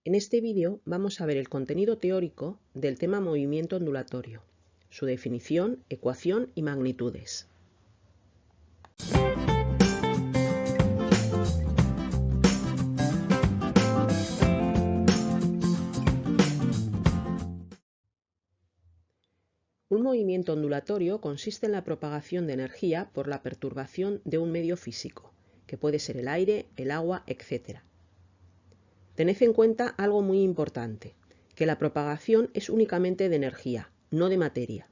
En este vídeo vamos a ver el contenido teórico del tema movimiento ondulatorio, su definición, ecuación y magnitudes. Un movimiento ondulatorio consiste en la propagación de energía por la perturbación de un medio físico, que puede ser el aire, el agua, etc. Tened en cuenta algo muy importante, que la propagación es únicamente de energía, no de materia.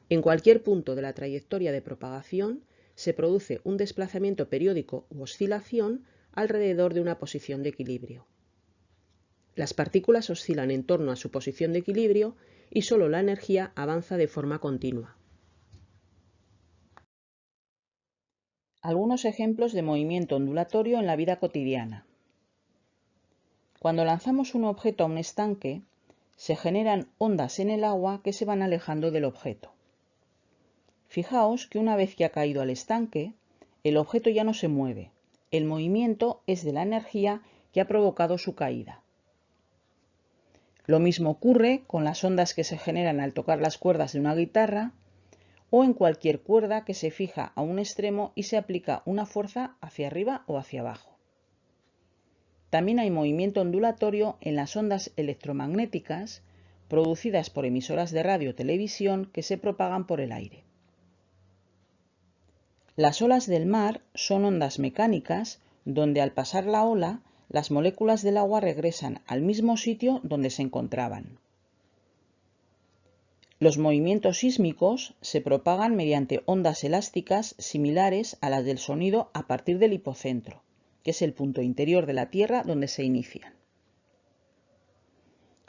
En cualquier punto de la trayectoria de propagación se produce un desplazamiento periódico u oscilación alrededor de una posición de equilibrio. Las partículas oscilan en torno a su posición de equilibrio y solo la energía avanza de forma continua. Algunos ejemplos de movimiento ondulatorio en la vida cotidiana. Cuando lanzamos un objeto a un estanque, se generan ondas en el agua que se van alejando del objeto. Fijaos que una vez que ha caído al estanque, el objeto ya no se mueve. El movimiento es de la energía que ha provocado su caída. Lo mismo ocurre con las ondas que se generan al tocar las cuerdas de una guitarra o en cualquier cuerda que se fija a un extremo y se aplica una fuerza hacia arriba o hacia abajo. También hay movimiento ondulatorio en las ondas electromagnéticas producidas por emisoras de radio o televisión que se propagan por el aire. Las olas del mar son ondas mecánicas donde al pasar la ola, las moléculas del agua regresan al mismo sitio donde se encontraban. Los movimientos sísmicos se propagan mediante ondas elásticas similares a las del sonido a partir del hipocentro, que es el punto interior de la Tierra donde se inician.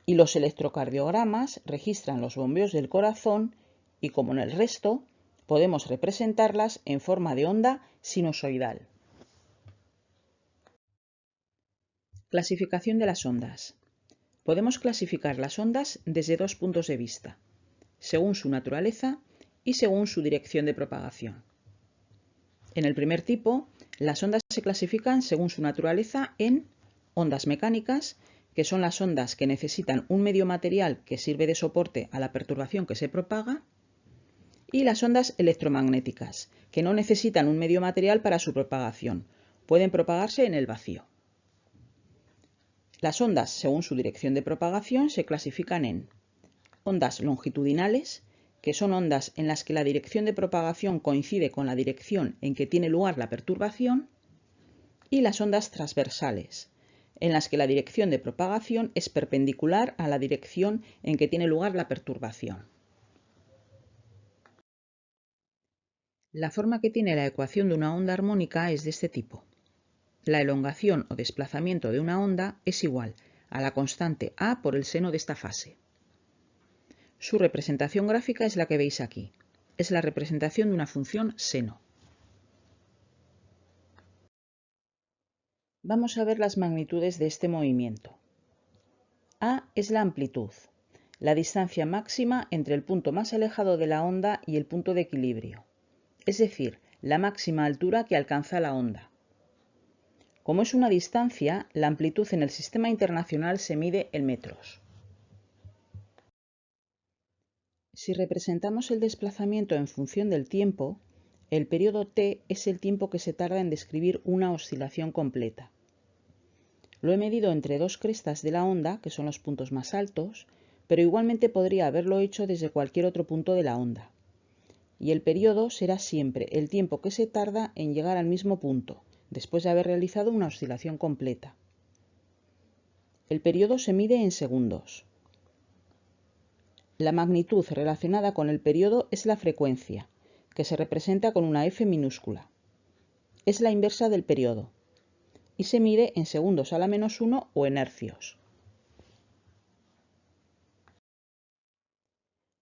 Y los electrocardiogramas registran los bombeos del corazón y, como en el resto, podemos representarlas en forma de onda sinusoidal. Clasificación de las ondas. Podemos clasificar las ondas desde dos puntos de vista, según su naturaleza y según su dirección de propagación. En el primer tipo, las ondas se clasifican según su naturaleza en ondas mecánicas, que son las ondas que necesitan un medio material que sirve de soporte a la perturbación que se propaga, y las ondas electromagnéticas, que no necesitan un medio material para su propagación, pueden propagarse en el vacío. Las ondas, según su dirección de propagación, se clasifican en ondas longitudinales, que son ondas en las que la dirección de propagación coincide con la dirección en que tiene lugar la perturbación, y las ondas transversales, en las que la dirección de propagación es perpendicular a la dirección en que tiene lugar la perturbación. La forma que tiene la ecuación de una onda armónica es de este tipo. La elongación o desplazamiento de una onda es igual a la constante a por el seno de esta fase. Su representación gráfica es la que veis aquí. Es la representación de una función seno. Vamos a ver las magnitudes de este movimiento. A es la amplitud, la distancia máxima entre el punto más alejado de la onda y el punto de equilibrio, es decir, la máxima altura que alcanza la onda. Como es una distancia, la amplitud en el sistema internacional se mide en metros. Si representamos el desplazamiento en función del tiempo, el periodo t es el tiempo que se tarda en describir una oscilación completa. Lo he medido entre dos crestas de la onda, que son los puntos más altos, pero igualmente podría haberlo hecho desde cualquier otro punto de la onda. Y el periodo será siempre el tiempo que se tarda en llegar al mismo punto, después de haber realizado una oscilación completa. El periodo se mide en segundos. La magnitud relacionada con el periodo es la frecuencia, que se representa con una f minúscula. Es la inversa del periodo y se mide en segundos a la menos 1 o en hercios.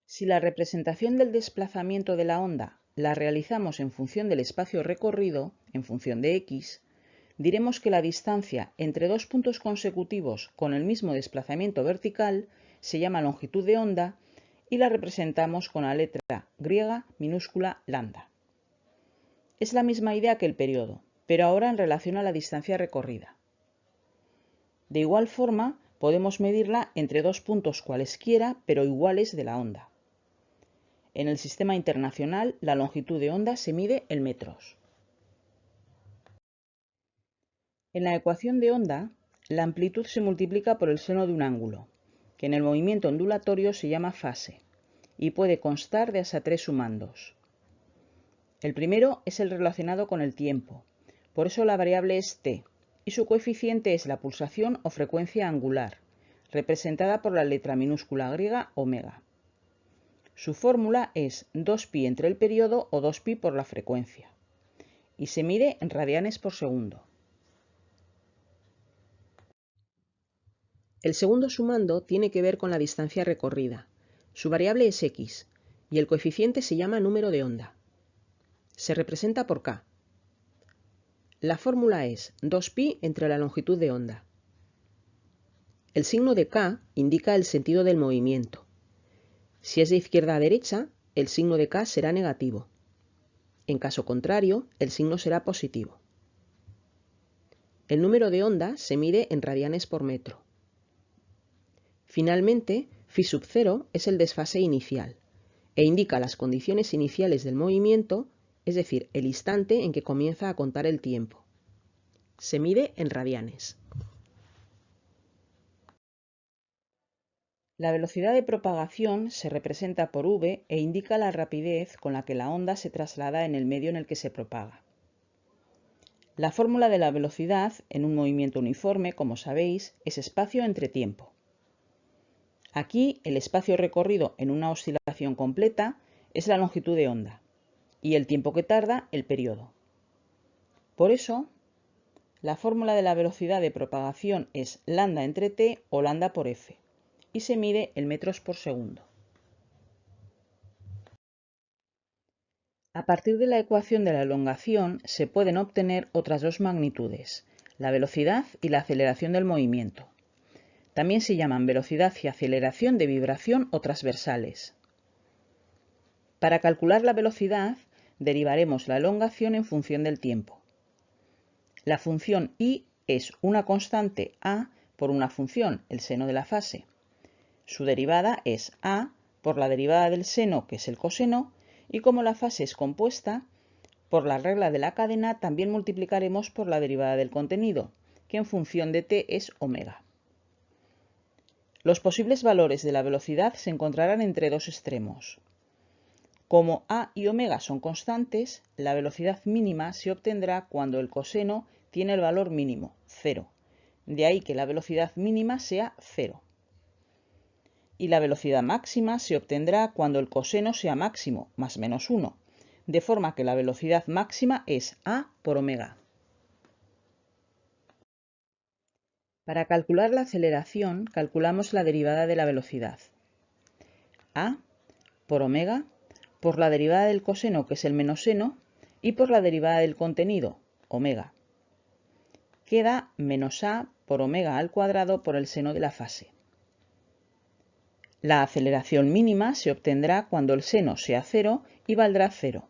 Si la representación del desplazamiento de la onda la realizamos en función del espacio recorrido, en función de x, diremos que la distancia entre dos puntos consecutivos con el mismo desplazamiento vertical se llama longitud de onda y la representamos con la letra griega minúscula lambda. Es la misma idea que el periodo, pero ahora en relación a la distancia recorrida. De igual forma, podemos medirla entre dos puntos cualesquiera, pero iguales de la onda. En el sistema internacional, la longitud de onda se mide en metros. En la ecuación de onda, la amplitud se multiplica por el seno de un ángulo, que en el movimiento ondulatorio se llama fase, y puede constar de hasta 3 sumandos. El primero es el relacionado con el tiempo, por eso la variable es t, y su coeficiente es la pulsación o frecuencia angular, representada por la letra minúscula griega omega. Su fórmula es 2pi entre el periodo o 2pi por la frecuencia, y se mide en radianes por segundo. El segundo sumando tiene que ver con la distancia recorrida. Su variable es x, y el coeficiente se llama número de onda. Se representa por k. La fórmula es 2pi entre la longitud de onda. El signo de k indica el sentido del movimiento. Si es de izquierda a derecha, el signo de k será negativo. En caso contrario, el signo será positivo. El número de onda se mide en radianes por metro. Finalmente, phi sub 0 es el desfase inicial e indica las condiciones iniciales del movimiento, es decir, el instante en que comienza a contar el tiempo. Se mide en radianes. La velocidad de propagación se representa por v e indica la rapidez con la que la onda se traslada en el medio en el que se propaga. La fórmula de la velocidad en un movimiento uniforme, como sabéis, es espacio entre tiempo. Aquí el espacio recorrido en una oscilación completa es la longitud de onda y el tiempo que tarda el periodo. Por eso, la fórmula de la velocidad de propagación es lambda entre t o lambda por f y se mide en metros por segundo. A partir de la ecuación de la elongación se pueden obtener otras dos magnitudes, la velocidad y la aceleración del movimiento. También se llaman velocidad y aceleración de vibración o transversales. Para calcular la velocidad, derivaremos la elongación en función del tiempo. La función y es una constante a por una función, el seno de la fase. Su derivada es a por la derivada del seno, que es el coseno, y como la fase es compuesta, por la regla de la cadena también multiplicaremos por la derivada del contenido, que en función de t es omega. Los posibles valores de la velocidad se encontrarán entre dos extremos. Como a y omega son constantes, la velocidad mínima se obtendrá cuando el coseno tiene el valor mínimo, 0. De ahí que la velocidad mínima sea 0. Y la velocidad máxima se obtendrá cuando el coseno sea máximo, más menos 1, de forma que la velocidad máxima es a por omega. Para calcular la aceleración, calculamos la derivada de la velocidad. A por omega, por la derivada del coseno, que es el menos seno, y por la derivada del contenido, omega. Queda menos a por omega al cuadrado por el seno de la fase. La aceleración mínima se obtendrá cuando el seno sea 0 y valdrá 0.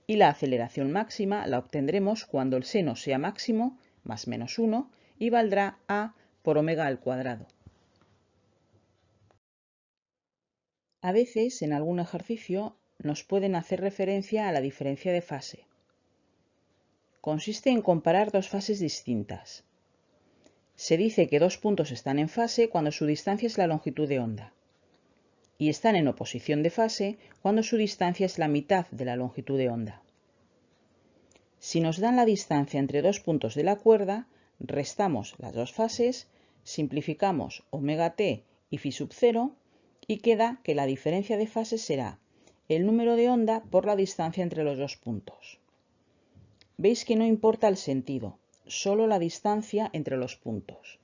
Y la aceleración máxima la obtendremos cuando el seno sea máximo, más menos 1, y valdrá a por omega al cuadrado. A veces, en algún ejercicio, nos pueden hacer referencia a la diferencia de fase. Consiste en comparar dos fases distintas. Se dice que dos puntos están en fase cuando su distancia es la longitud de onda, y están en oposición de fase cuando su distancia es la mitad de la longitud de onda. Si nos dan la distancia entre dos puntos de la cuerda, restamos las dos fases, simplificamos omega t y phi sub 0 y queda que la diferencia de fases será el número de onda por la distancia entre los dos puntos. Veis que no importa el sentido, solo la distancia entre los puntos.